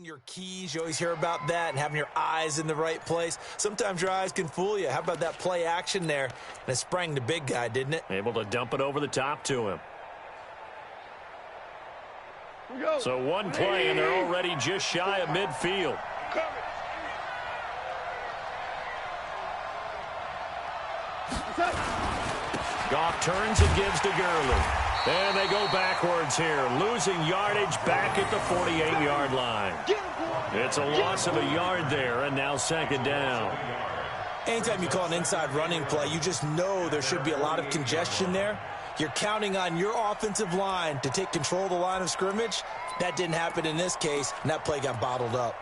Your keys, you always hear about that, and having your eyes in the right place. Sometimes your eyes can fool you. How about that play action there? And it sprang the big guy, didn't it? Able to dump it over the top to him. So one play, and they're already just shy of midfield. Goff turns and gives to Gurley. And they go backwards here, losing yardage back at the 48-yard line. It's a loss of a yard there, and now second down. Anytime you call an inside running play, you just know there should be a lot of congestion there. You're counting on your offensive line to take control of the line of scrimmage. That didn't happen in this case, and that play got bottled up.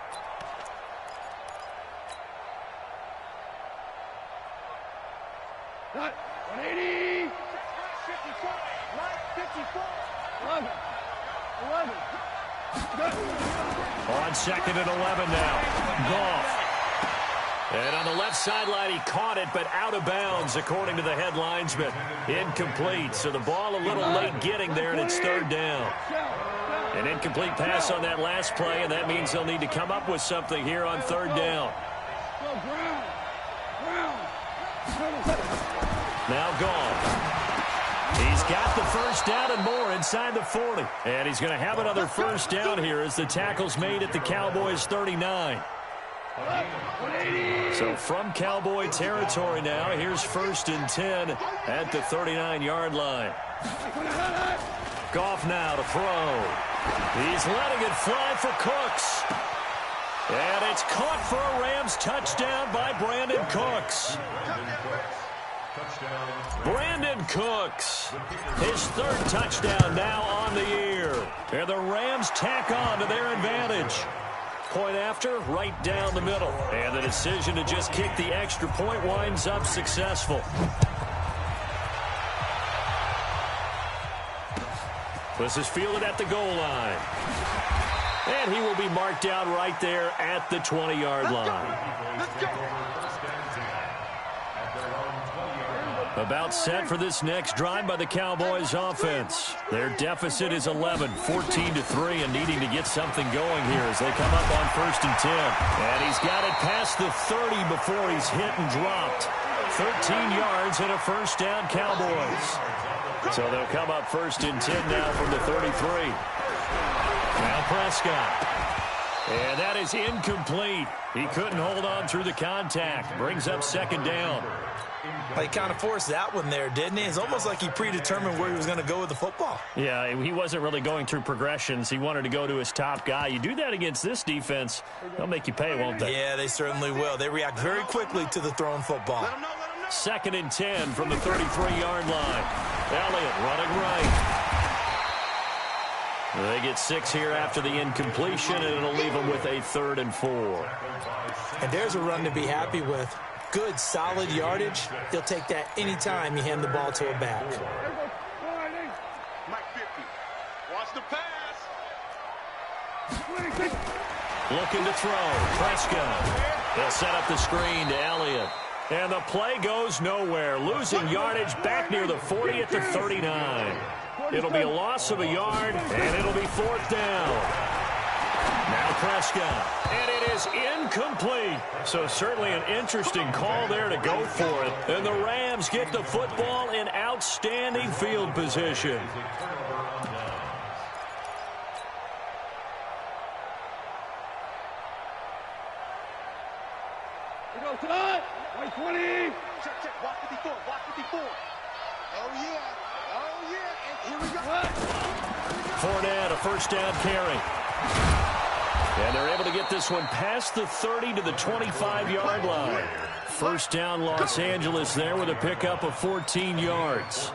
Cut. 180. 11. On second and 11 now. Goff. And on the left sideline, he caught it, but out of bounds, according to the head linesman. Incomplete, so the ball a little late getting there, and it's third down. An incomplete pass on that last play, and that means they'll need to come up with something here on third down. Now Goff. He's got the first down and more inside the 40. And he's going to have another first down here as the tackle's made at the Cowboys' 39. So from Cowboy territory now, here's first and 10 at the 39-yard line. Goff now to throw. He's letting it fly for Cooks. And it's caught for a Rams touchdown by Brandon Cooks. Brandon Cooks, his third touchdown now on the year. And the Rams tack on to their advantage. Point after, right down the middle. And the decision to just kick the extra point winds up successful. This is fielded at the goal line. And he will be marked down right there at the 20-yard line. Let's go. About set for this next drive by the Cowboys offense. Their deficit is 11, 14-3, and needing to get something going here as they come up on first and 10. And he's got it past the 30 before he's hit and dropped. 13 yards and a first down, Cowboys. So they'll come up first and 10 now from the 33. Now Prescott. And that is incomplete. He couldn't hold on through the contact. Brings up second down. He kind of forced that one there, didn't he? It's almost like he predetermined where he was going to go with the football. Yeah, he wasn't really going through progressions. He wanted to go to his top guy. You do that against this defense, they'll make you pay, won't they? Yeah, they certainly will. They react very quickly to the thrown football. Second and 10 from the 33-yard line. Elliott running right. They get 6 here after the incompletion, and it'll leave them with a 3rd and 4. And there's a run to be happy with. Good, solid yardage. He'll take that anytime you hand the ball to a back. Mike 50. Watch the pass. Looking to throw. Prescott. They'll set up the screen to Elliott. And the play goes nowhere. Losing yardage back near the 40 at the 39. It'll be a loss of a yard, and it'll be 4th down. Now Prescott. And it is incomplete. So certainly an interesting call there to go for it. And the Rams get the football in outstanding field position. We go tonight. 20. Check. Block 54. Block 54. Oh, yeah. Oh, yeah. And here we go. Fournette, a first down carry. And they're able to get this one past the 30 to the 25-yard line. First down, Los Angeles there with a pickup of 14 yards.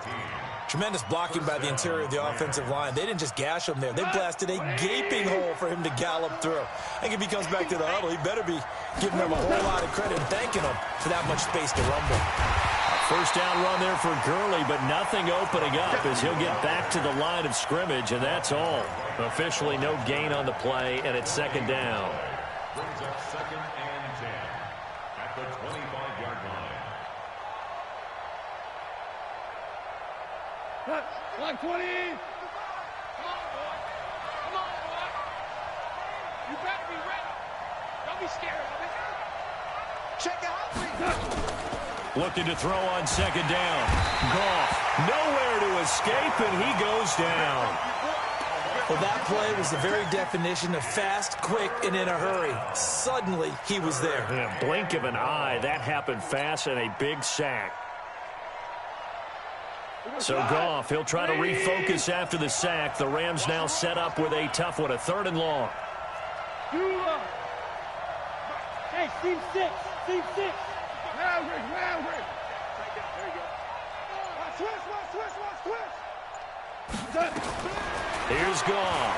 Tremendous blocking by the interior of the offensive line. They didn't just gash him there. They blasted a gaping hole for him to gallop through. I think if he comes back to the huddle, he better be giving them a whole lot of credit and thanking them for that much space to rumble. First down run there for Gurley, but nothing opening up as he'll get back to the line of scrimmage, and that's all. Officially no gain on the play, and it's second down. Brings up second and 10 at the 25-yard line. Line 20. You better be ready. Don't be scared of it. Check out. Looking to throw on second down. Goff nowhere to escape, and he goes down. Well, that play was the very definition of fast, quick, and in a hurry. Suddenly, he was there. In a blink of an eye, that happened fast, and a big sack. So Goff, he'll try to refocus after the sack. The Rams now set up with a tough one, a 3rd and long. Hey, team 6. Team 6. Maverick. There you go. Switch. Here's Goff.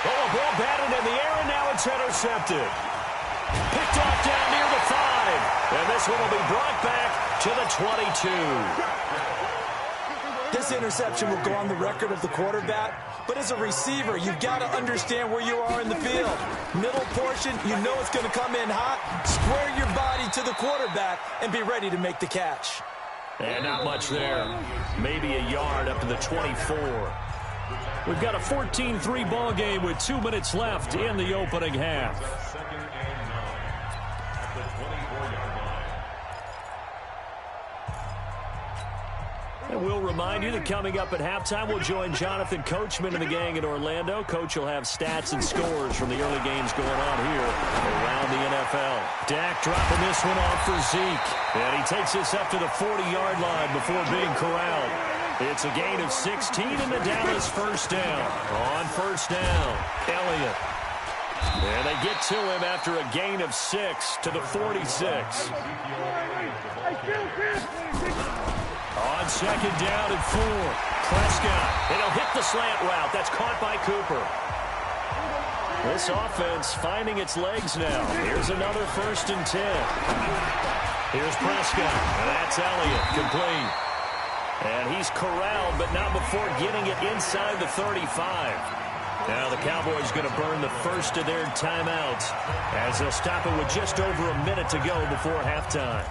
Oh, a ball batted in the air, and now it's intercepted. Picked off down near the 5. And this one will be brought back to the 22. This interception will go on the record of the quarterback, but as a receiver, you've got to understand where you are in the field. Middle portion, you know it's going to come in hot. Square your body to the quarterback and be ready to make the catch. And not much there. Maybe a yard up to the 24. We've got a 14-3 ball game with 2 minutes left in the opening half. Second and 9 at the 24-yard line. And we'll remind you that coming up at halftime, we'll join Jonathan Coachman and the gang in Orlando. Coach will have stats and scores from the early games going on here around the NFL. Dak dropping this one off for Zeke. And he takes this up to the 40-yard line before being corralled. It's a gain of 16 in the Dallas first down. On first down, Elliott. And they get to him after a gain of 6 to the 46. On second down and 4. Prescott. And he'll hit the slant route. That's caught by Cooper. This offense finding its legs now. Here's another 1st and 10. Here's Prescott. And that's Elliott. Complete. And he's corralled, but not before getting it inside the 35. Now the Cowboys going to burn the first of their timeouts as they'll stop it with just over a minute to go before halftime.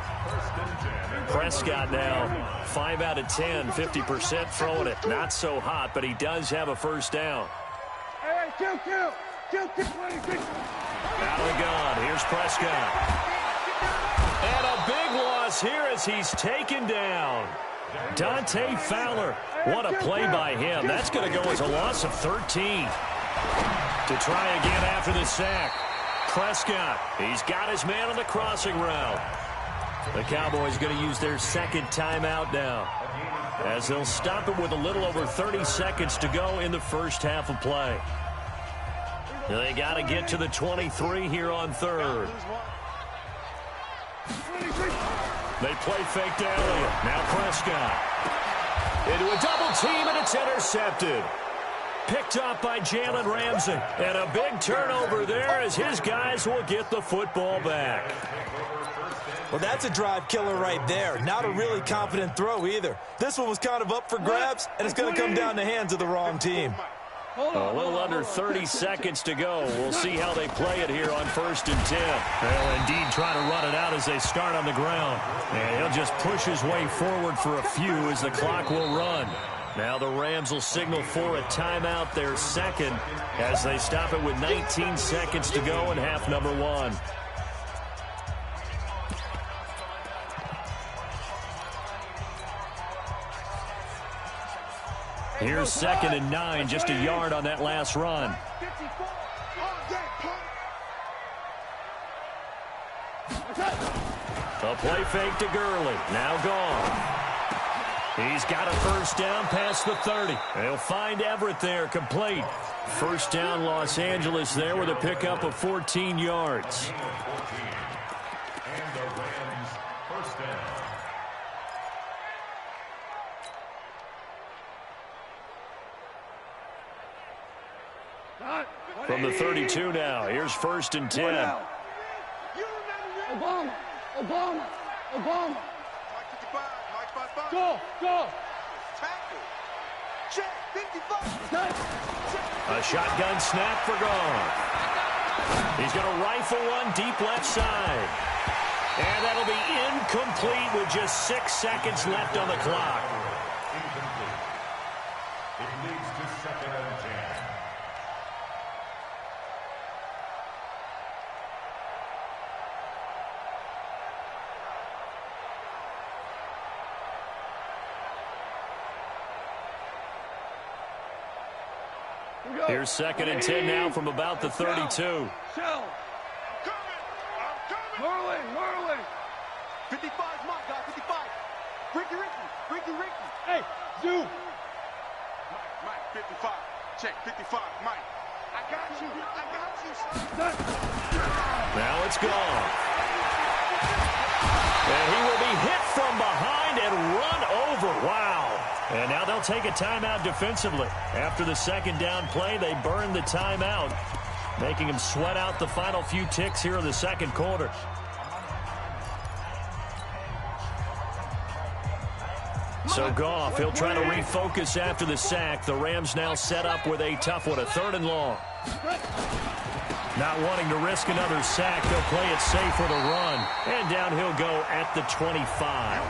Prescott now 5 out of 10, 50% throwing it. Not so hot, but he does have a first down. Kill. Out of the gun. Here's Prescott. And a big loss here as he's taken down. Dante Fowler. What a play by him. That's going to go as a loss of 13. To try again after the sack. Prescott. He's got his man on the crossing route. The Cowboys going to use their second timeout now, as they'll stop it with a little over 30 seconds to go in the first half of play. They got to get to the 23 here on 3rd. They play fake to Elliott. Now Prescott. Into a double team, and it's intercepted. Picked up by Jalen Ramsey. And a big turnover there as his guys will get the football back. Well, that's a drive killer right there. Not a really confident throw either. This one was kind of up for grabs, and it's going to come down the hands of the wrong team. A little under 30 seconds to go. We'll see how they play it here on 1st and 10. They'll indeed try to run it out as they start on the ground. And he'll just push his way forward for a few as the clock will run. Now the Rams will signal for a timeout, their second, as they stop it with 19 seconds to go in half number 1. Here's 2nd and 9, just a yard on that last run. A play fake to Gurley, now gone. He's got a first down past the 30. They'll find Everett there, complete. First down Los Angeles there with a pickup of 14 yards. And the Rams first down. From the 32 now, here's 1st and 10. Obama. Go. A shotgun snap for Goff. He's going to rifle one deep left side. And that'll be incomplete with just 6 seconds left on the clock. Incomplete. It leads to 2nd and 10. Here's 2nd and 10 now from about the 32. Shell. I'm coming. Marley. 55 is mine, guys. 55. Ricky. Hey, Zoo. Mike, 55. Check, 55. Mike. I got you, son. Now it's gone. And he will be hit from behind and run over. Wow. And now they'll take a timeout defensively. After the 2nd down play, they burn the timeout, making him sweat out the final few ticks here in the 2nd quarter. So Goff, he'll try to refocus after the sack. The Rams now set up with a tough one, a 3rd and long. Not wanting to risk another sack, they'll play it safe with a run. And down he'll go at the 25.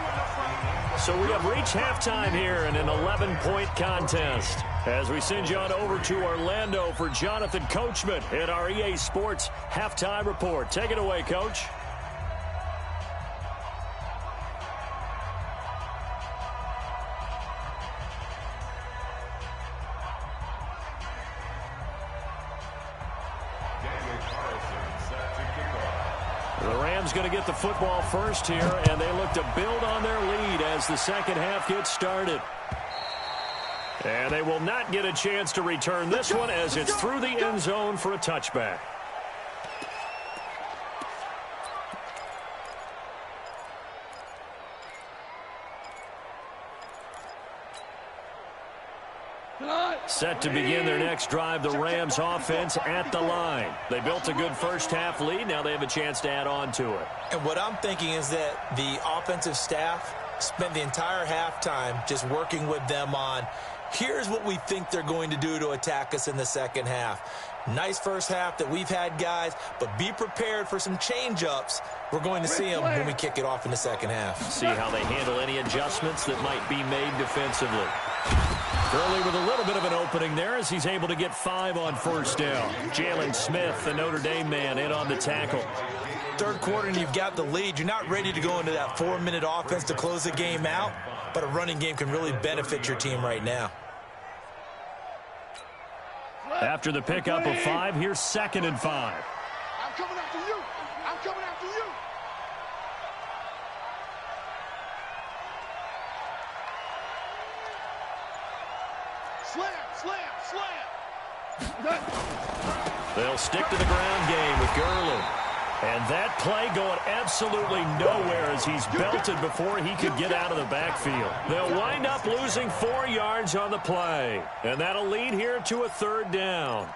So we have reached halftime here in an 11-point contest. As we send you on over to Orlando for Jonathan Coachman at our EA Sports Halftime Report. Take it away, Coach. The Rams going to get the football first here, and they look to build on their lead as the 2nd half gets started. And they will not get a chance to return this one as it's through the end zone for a touchback. Set to begin their next drive, the Rams offense at the line. They built a good first half lead. Now they have a chance to add on to it. And what I'm thinking is that the offensive staff spent the entire halftime just working with them on, here's what we think they're going to do to attack us in the 2nd half. Nice first half that we've had, guys, but be prepared for some change-ups. We're going to see them when we kick it off in the 2nd half. See how they handle any adjustments that might be made defensively. Gurley with a little bit of an opening there as he's able to get 5 on 1st down. Jalen Smith, the Notre Dame man, in on the tackle. 3rd quarter and you've got the lead. You're not ready to go into that 4-minute offense to close the game out, but a running game can really benefit your team right now. After the pickup of 5, here's 2nd and 5. I'm coming after you. I'm coming after you. Slam. They'll stick to the ground game with Gurley. And that play going absolutely nowhere as he's belted before he could get out of the backfield. They'll wind up losing 4 yards on the play. And that'll lead here to a 3rd down.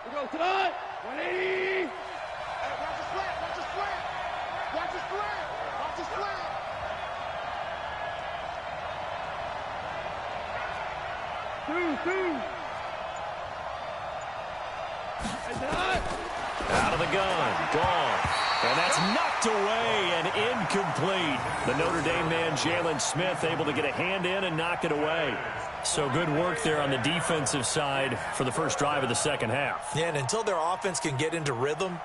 We go tonight. 180. Watch the slant. Watch the slant. Watch the slant. Watch the slant. Two. Out of the gun. Gone. And that's knocked away and incomplete. The Notre Dame man, Jalen Smith, able to get a hand in and knock it away. So good work there on the defensive side for the first drive of the 2nd half. Yeah, and until their offense can get into rhythm,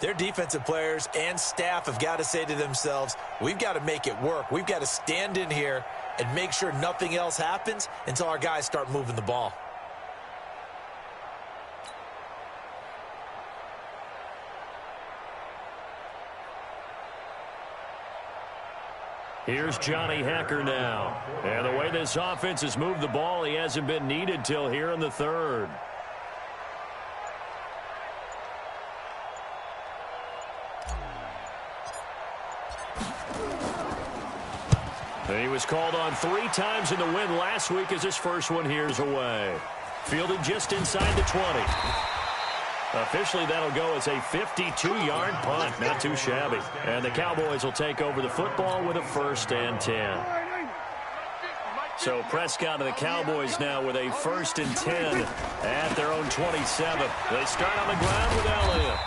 their defensive players and staff have got to say to themselves, we've got to make it work. We've got to stand in here and make sure nothing else happens until our guys start moving the ball. Here's Johnny Hekker now. And the way this offense has moved the ball, he hasn't been needed till here in the 3rd. He was called on 3 times in the win last week as his first one here's away. Fielded just inside the 20. Officially, that'll go as a 52-yard punt. Not too shabby. And the Cowboys will take over the football with a 1st and 10. So Prescott and the Cowboys now with a 1st and 10 at their own 27. They start on the ground with Elliott.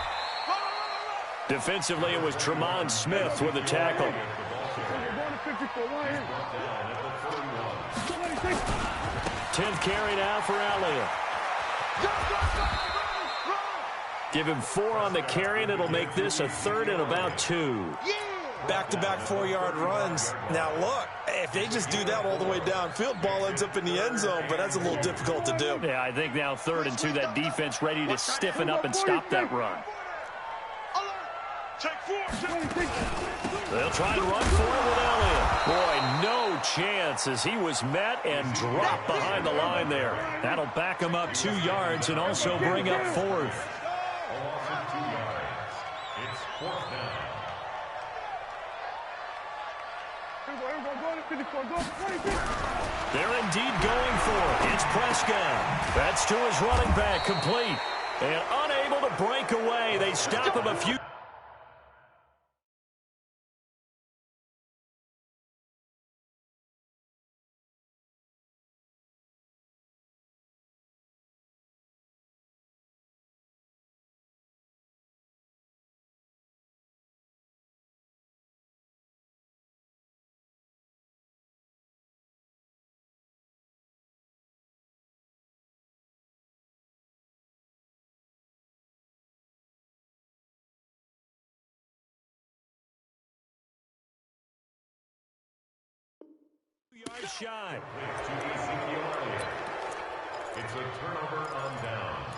Defensively, it was Tremont Smith with the tackle. 10th carry now for Elliott. Give him 4 on the carry, and it'll make this a 3rd and about 2. Back-to-back 4-yard runs. Now, look, if they just do that all the way downfield, ball ends up in the end zone, but that's a little difficult to do. Yeah, I think now 3rd and 2, that defense ready to stiffen up and stop that run. They'll try to run for it with Elliott. Boy, no chance as he was met and dropped behind the line there. That'll back him up 2 yards and also bring up 4th. It's 4th down. They're indeed going for it. It's Prescott. That's to his running back, complete. And unable to break away. They stop him a few. Yards shy. It's a turnover on downs.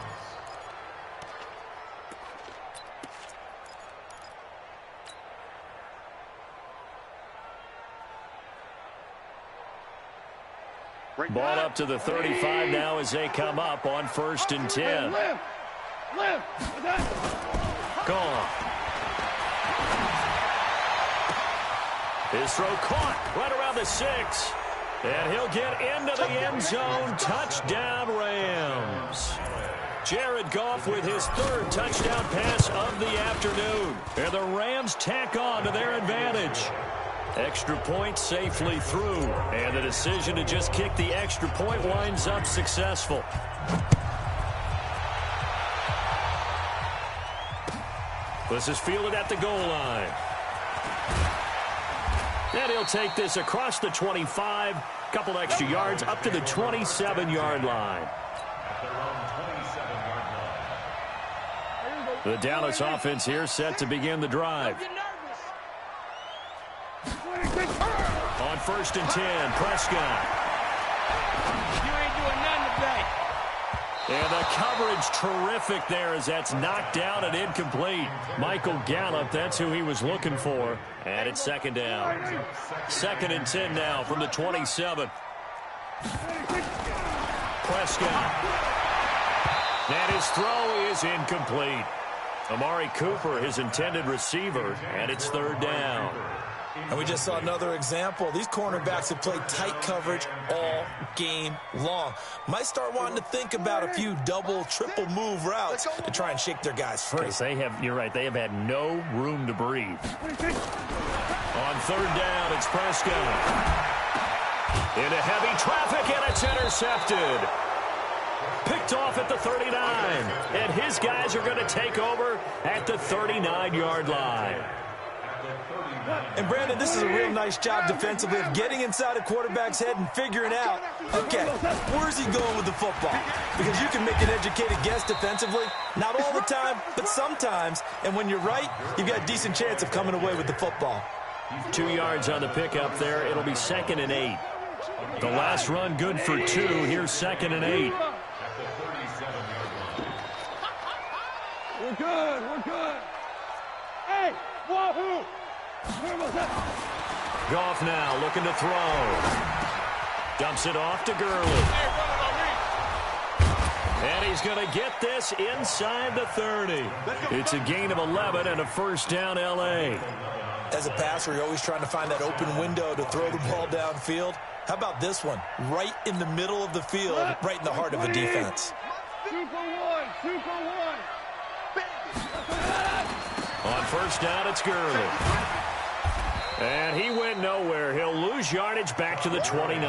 Ball up to the 35 now as they come up on 1st and 10. Gone. His throw caught right around the 6. And he'll get into the end zone. Touchdown, Rams. Jared Goff with his 3rd touchdown pass of the afternoon. And the Rams tack on to their advantage. Extra point safely through. And the decision to just kick the extra point winds up successful. This is fielded at the goal line. And he'll take this across the 25, couple extra yards, up to the 27-yard line. The Dallas offense here set to begin the drive. On 1st and 10, Prescott. You ain't doing nothing today. And the coverage terrific there as that's knocked down and incomplete. Michael Gallup, that's who he was looking for. And it's 2nd down. 2nd and 10 now from the 27. Prescott. And his throw is incomplete. Amari Cooper, his intended receiver, and it's 3rd down. And we just saw another example. These cornerbacks have played tight coverage all game long. Might start wanting to think about a few double, triple move routes to try and shake their guys free. They have, you're right, they have had no room to breathe. On 3rd down, it's Prescott. Into heavy traffic, and it's intercepted. Picked off at the 39. And his guys are going to take over at the 39-yard line. And, Brandon, this is a real nice job defensively of getting inside a quarterback's head and figuring out, okay, where's he going with the football? Because you can make an educated guess defensively. Not all the time, but sometimes. And when you're right, you've got a decent chance of coming away with the football. 2 yards on the pickup there. It'll be 2nd and 8. The last run good for 2. Here's 2nd and 8. We're good. We're good. Hey, wahoo! Goff now looking to throw. Dumps it off to Gurley. And he's going to get this inside the 30. It's a gain of 11 and a 1st down L.A. As a passer, you're always trying to find that open window to throw the ball downfield. How about this one? Right in the middle of the field, right in the heart of a defense. 2 for 1. 2 for 1. On 1st down, it's Gurley. And he went nowhere. He'll lose yardage back to the 29.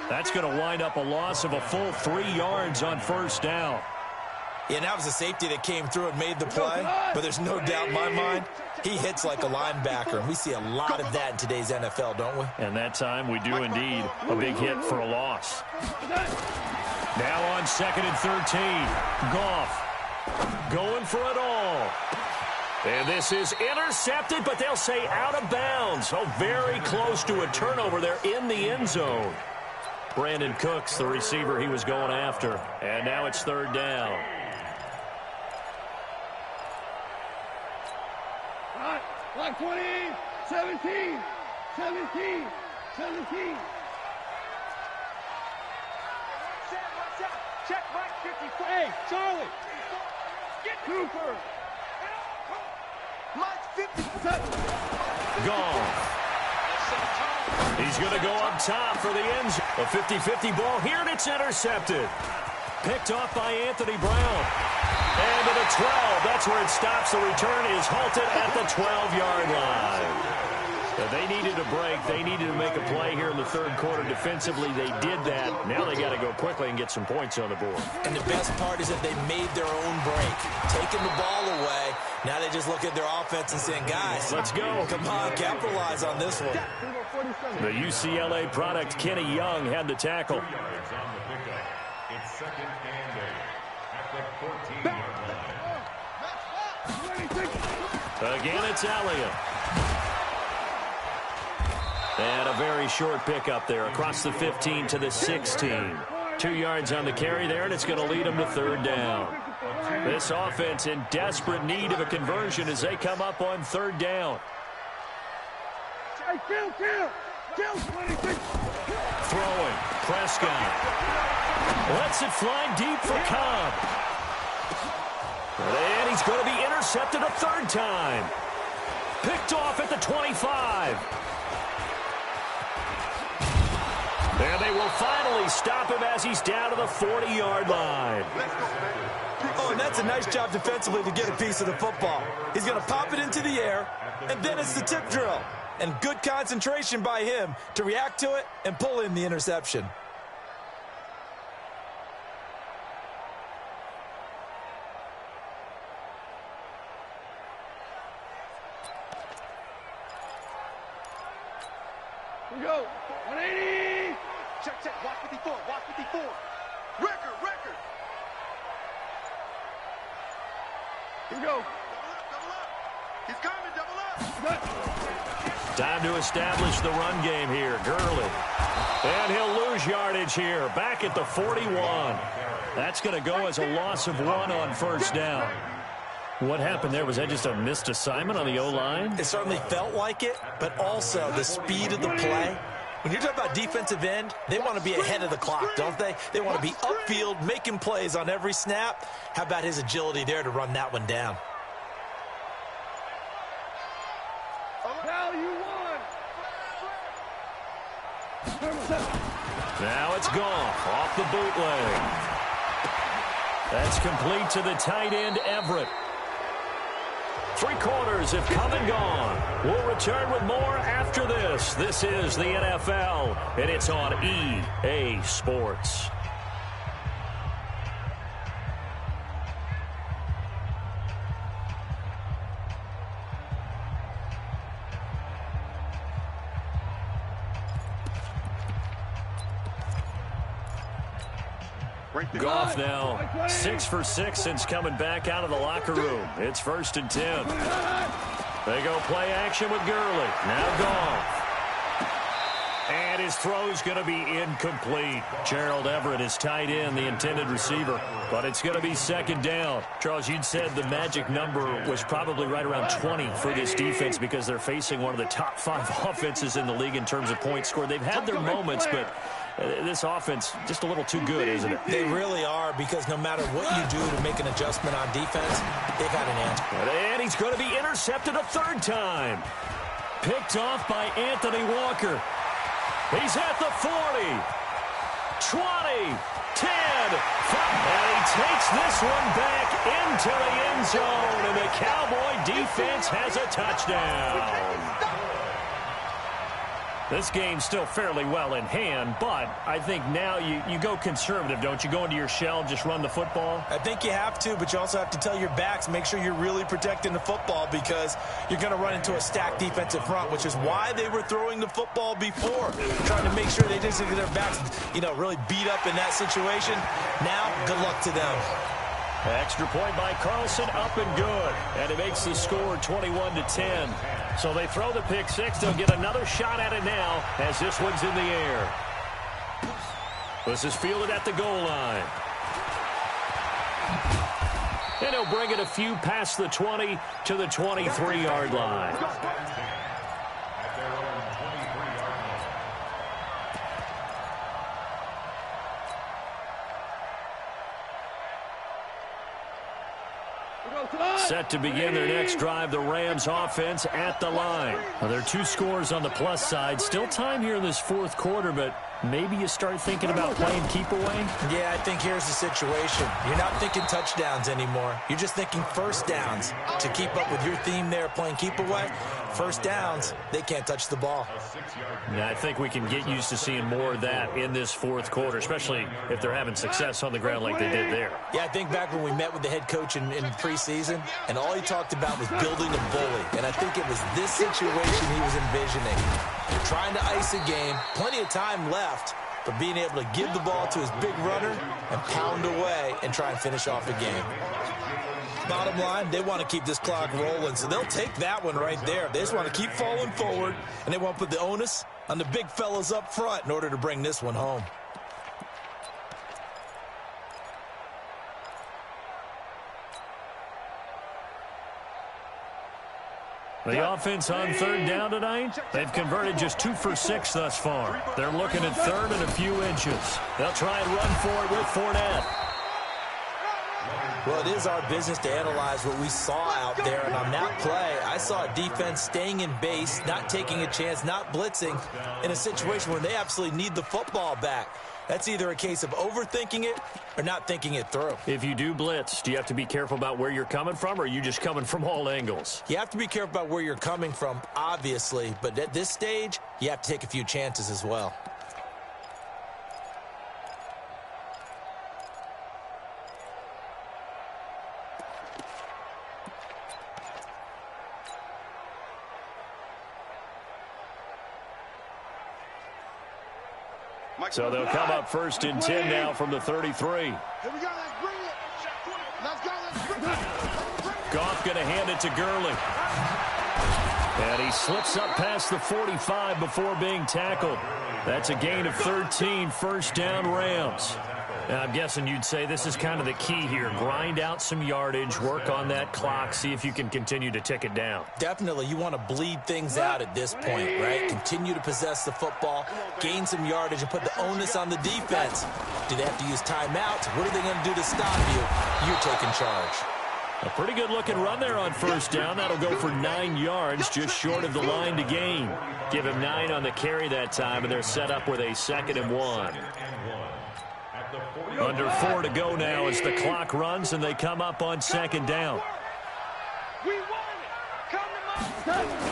That's going to wind up a loss of a full 3 yards on 1st down. Yeah, and that was a safety that came through and made the play. But there's no doubt in my mind, he hits like a linebacker. And we see a lot of that in today's NFL, don't we? And that time we do indeed a big hit for a loss. Now on 2nd and 13, Goff. going for it all. And this is intercepted, but they'll say out of bounds. Oh, very close to a turnover there in the end zone. Brandon Cooks, the receiver he was going after. And now it's third down. Like 20, 17, 17, 17. Check right 54. Hey, Charlie. Get Cooper. Mike's 57. Gone. He's going to go up top for the end zone. A 50-50 ball here, and it's intercepted. Picked off by Anthony Brown. And to the 12. That's where it stops. The return is halted at the 12-yard line. They needed a break. They needed to make a play here in the third quarter. Defensively, they did that. Now they got to go quickly and get some points on the board. And the best part is that they made their own break, taking the ball away. Now they just look at their offense and saying, guys, let's go. Come on, capitalize on this one. The UCLA product, Kenny Young, had the tackle. It's second and 8 at the 14-yard line. Again, it's Elliott. And a very short pickup there across the 15 to the 16. 2 yards on the carry there, and it's going to lead them to third down. This offense in desperate need of a conversion as they come up on third down. Hey, kill, 26. Throwing, Prescott. Lets it fly deep for Cobb. And he's going to be intercepted a third time. Picked off at the 25. And they will finally stop him as he's down to the 40-yard line. Oh, and that's a nice job defensively to get a piece of the football. He's going to pop it into the air, and then it's the tip drill. And good concentration by him to react to it and pull in the interception. Here we go. 180. Check. Watch 54. Watch 54. Record. Here we go. Double up. He's coming. Double up. Time to establish the run game here. Gurley. And he'll lose yardage here. Back at the 41. That's going to go as a loss of 1 on first down. What happened there? Was that just a missed assignment on the O-line? It certainly felt like it, but also the speed of the play. When you're talking about defensive end, they want to be ahead of the clock, don't they? They want to be upfield, making plays on every snap. How about his agility there to run that one down? Value 1. Now it's Goff off the bootleg. That's complete to the tight end, Everett. 3 quarters have come and gone. We'll return with more after this. This is the NFL, and it's on EA Sports. Goff now 6 for 6 since coming back out of the locker room. It's 1st and 10. They go play action with Gurley. Now Goff. And his throw's going to be incomplete. Gerald Everett is tight end, the intended receiver. But it's going to be 2nd down. Charles, you'd said the magic number was probably right around 20 for this defense because they're facing one of the top 5 offenses in the league in terms of points scored. They've had their moments, but this offense just a little too good, isn't it? They really are, because no matter what you do to make an adjustment on defense, they've had an answer. And he's going to be intercepted a 3rd time. Picked off by Anthony Walker. He's at the 40, 20, 10, 5, and he takes this one back into the end zone, and the Cowboy defense has a touchdown. This game's still fairly well in hand, but I think now you go conservative, don't you? Go into your shell, just run the football? I think you have to, but you also have to tell your backs, make sure you're really protecting the football, because you're going to run into a stacked defensive front, which is why they were throwing the football before, trying to make sure they didn't get their backs, really beat up in that situation. Now, good luck to them. Extra point by Carlson, up and good. And it makes the score 21-10. So they throw the pick six. They'll get another shot at it now as this one's in the air. This is fielded at the goal line. And he'll bring it a few past the 20 to the 23-yard line. Set to begin their next drive, the Rams offense at the line. Well, there are 2 scores on the plus side. Still time here in this fourth quarter, but maybe you start thinking about playing keep away? Yeah, I think here's the situation. You're not thinking touchdowns anymore. You're just thinking first downs. To keep up with your theme there, playing keep away, first downs, they can't touch the ball. Yeah, I think we can get used to seeing more of that in this fourth quarter, especially if they're having success on the ground like they did there. Yeah, I think back when we met with the head coach in preseason, and all he talked about was building a bully. And I think it was this situation he was envisioning. Trying to ice a game, plenty of time left, but being able to give the ball to his big runner and pound away and try and finish off a game. Bottom line, they want to keep this clock rolling, so they'll take that one right there. They just want to keep falling forward, and they want to put the onus on the big fellas up front in order to bring this one home. The offense on third down tonight, they've converted just 2 for 6 thus far. They're looking at third and a few inches. They'll try and run for it with Fournette. Well, it is our business to analyze what we saw out there, and on that play, I saw a defense staying in base, not taking a chance, not blitzing, in a situation where they absolutely need the football back. That's either a case of overthinking it or not thinking it through. If you do blitz, do you have to be careful about where you're coming from, or are you just coming from all angles? You have to be careful about where you're coming from, obviously, but at this stage, you have to take a few chances as well. So they'll come up first and 10 now from the 33. Here we go, let's bring it. Let's go, let's bring it. Goff going to hand it to Gurley. And he slips up past the 45 before being tackled. That's a gain of 13, first down Rams. And I'm guessing you'd say this is kind of the key here. Grind out some yardage, work on that clock, see if you can continue to tick it down. Definitely, you want to bleed things out at this point, right? Continue to possess the football, gain some yardage, and put the onus on the defense. Do they have to use timeouts? What are they going to do to stop you? You're taking charge. A pretty good-looking run there on first down. That'll go for 9 yards, just short of the line to gain. Give him 9 on the carry that time, and they're set up with a 2nd and 1. Under 4 to go now as the clock runs, and they come up on 2nd down. We want it. Come to my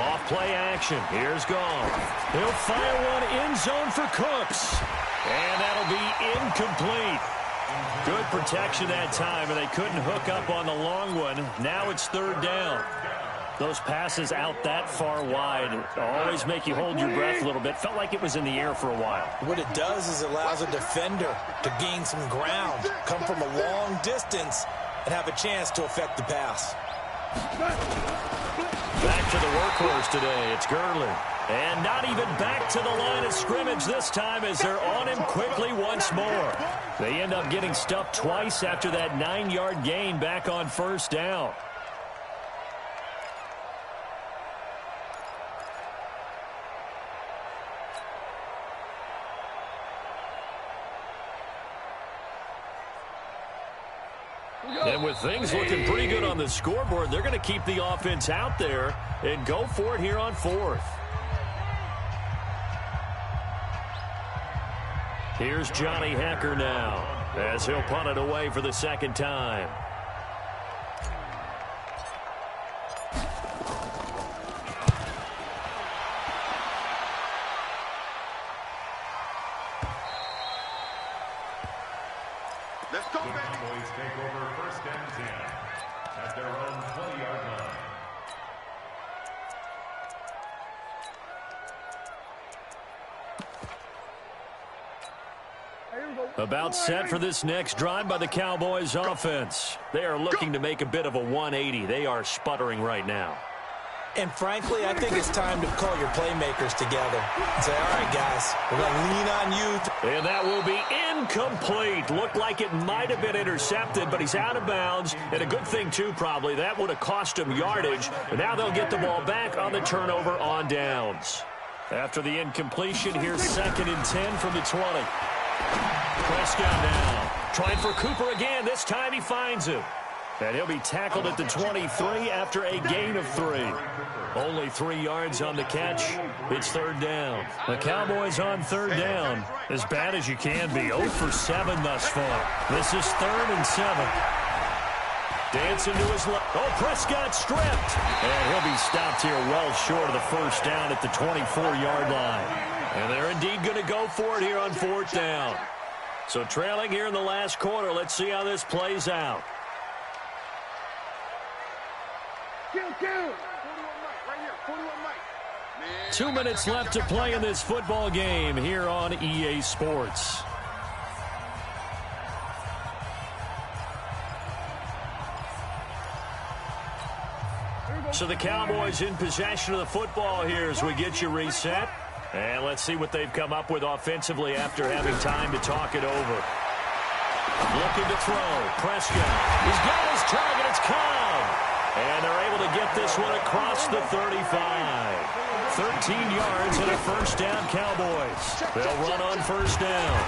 Off play action. Here's Goff. He'll fire one end zone for Cooks. And that'll be incomplete. Good protection that time, and they couldn't hook up on the long one. Now it's 3rd down. Those passes out that far wide always make you hold your breath a little bit. Felt like it was in the air for a while. What it does is it allows a defender to gain some ground, come from a long distance, and have a chance to affect the pass. Back to the workhorse today. It's Gurley. And not even back to the line of scrimmage this time as they're on him quickly once more. They end up getting stuffed twice after that 9-yard gain back on first down. And with things looking pretty good on the scoreboard, they're going to keep the offense out there and go for it here on 4th. Here's Johnny Hekker now as he'll punt it away for the 2nd time. Let's go, baby. Cowboys take over 1st and 10 at their own 20-yard line. Here we go. About set for this next drive by the Cowboys offense. They are looking to make a bit of a 180. They are sputtering right now. And frankly, I think it's time to call your playmakers together and say, all right, guys, we're going to lean on you. And that will be incomplete. Looked like it might have been intercepted, but he's out of bounds. And a good thing, too, probably. That would have cost him yardage. And now they'll get the ball back on the turnover on downs. After the incompletion, here's 2nd and 10 from the 20. Prescott now. Trying for Cooper again. This time he finds him. And he'll be tackled at the 23 after a gain of 3. Only 3 yards on the catch. It's 3rd down. The Cowboys on 3rd down. As bad as you can be. 0 for 7 thus far. This is 3rd and 7. Dancing to his left. Oh, Prescott stripped. And he'll be stopped here well short of the 1st down at the 24-yard line. And they're indeed going to go for it here on 4th down. So trailing here in the last quarter. Let's see how this plays out. 2 minutes left to play in this football game here on EA Sports. So the Cowboys in possession of the football here as we get you reset. And let's see what they've come up with offensively after having time to talk it over. Looking to throw. Prescott. He's got his target. It's Cobb. And they're able to get this one across the 35. 13 yards and a 1st down, Cowboys. They'll run on 1st down.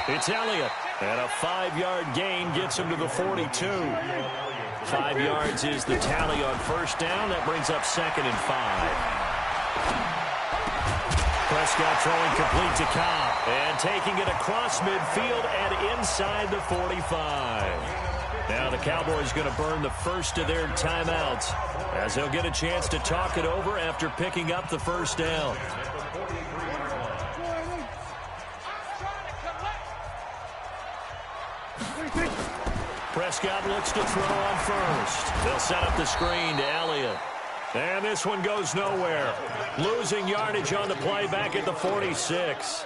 It's Elliott. And a 5-yard gain gets him to the 42. 5 yards is the tally on 1st down. That brings up 2nd and 5. Prescott throwing complete to Cobb. And taking it across midfield and inside the 45. Now the Cowboys going to burn the first of their timeouts as they'll get a chance to talk it over after picking up the 1st down. Prescott looks to throw on 1st. They'll set up the screen to Elliott. And this one goes nowhere. Losing yardage on the play back at the 46.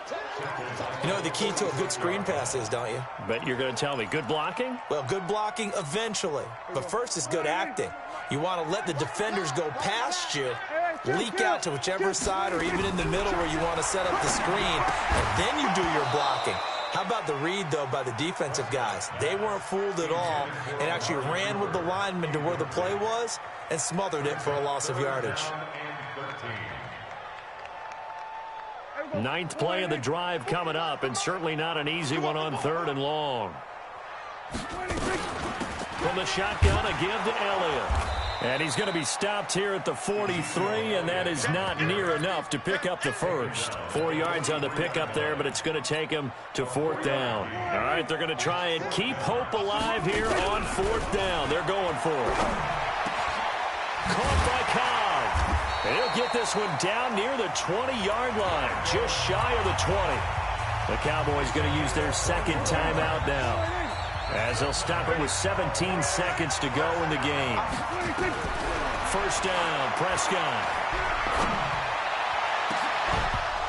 You know what the key to a good screen pass is, don't you? Bet you're going to tell me. Good blocking? Well, good blocking eventually. But first is good acting. You want to let the defenders go past you, leak out to whichever side or even in the middle where you want to set up the screen, and then you do your blocking. How about the read, though, by the defensive guys? They weren't fooled at all and actually ran with the lineman to where the play was and smothered it for a loss of yardage. 9th play of the drive coming up, and certainly not an easy one on 3rd and long. From the shotgun, a give to Elliott. And he's going to be stopped here at the 43, and that is not near enough to pick up the 1st. 4 yards on the pickup there, but it's going to take him to 4th down. All right, they're going to try and keep hope alive here on 4th down. They're going for it. Caught by Cobb. And he'll get this one down near the 20-yard line, just shy of the 20. The Cowboys going to use their 2nd timeout now, as they'll stop it with 17 seconds to go in the game. 1st down, Prescott.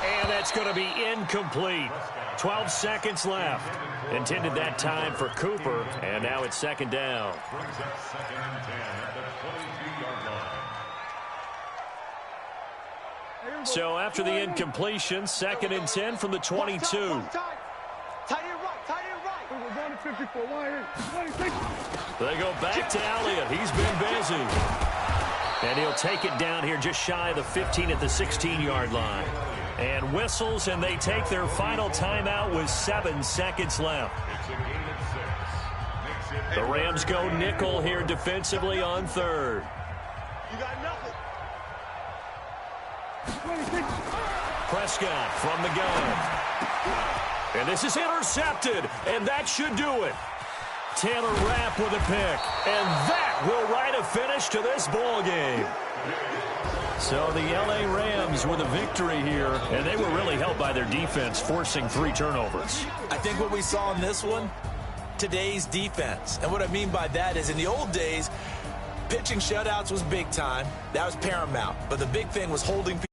And that's going to be incomplete. 12 seconds left. Intended that time for Cooper, and now it's 2nd down. So after the incompletion, 2nd and 10 from the 22. Tight end right, tight end right. We're going to 54. They go back to Elliott. He's been busy. And he'll take it down here just shy of the 15 at the 16-yard line. And whistles, and they take their final timeout with 7 seconds left. The Rams go nickel here defensively on 3rd. You got nothing. Prescott from the gun. And this is intercepted, and that should do it. Taylor Rapp with a pick, and that will write a finish to this ball game. So the L.A. Rams with a victory here, and they were really helped by their defense, forcing 3 turnovers. I think what we saw in this one, today's defense. And what I mean by that is in the old days, pitching shutouts was big time. That was paramount. But the big thing was holding people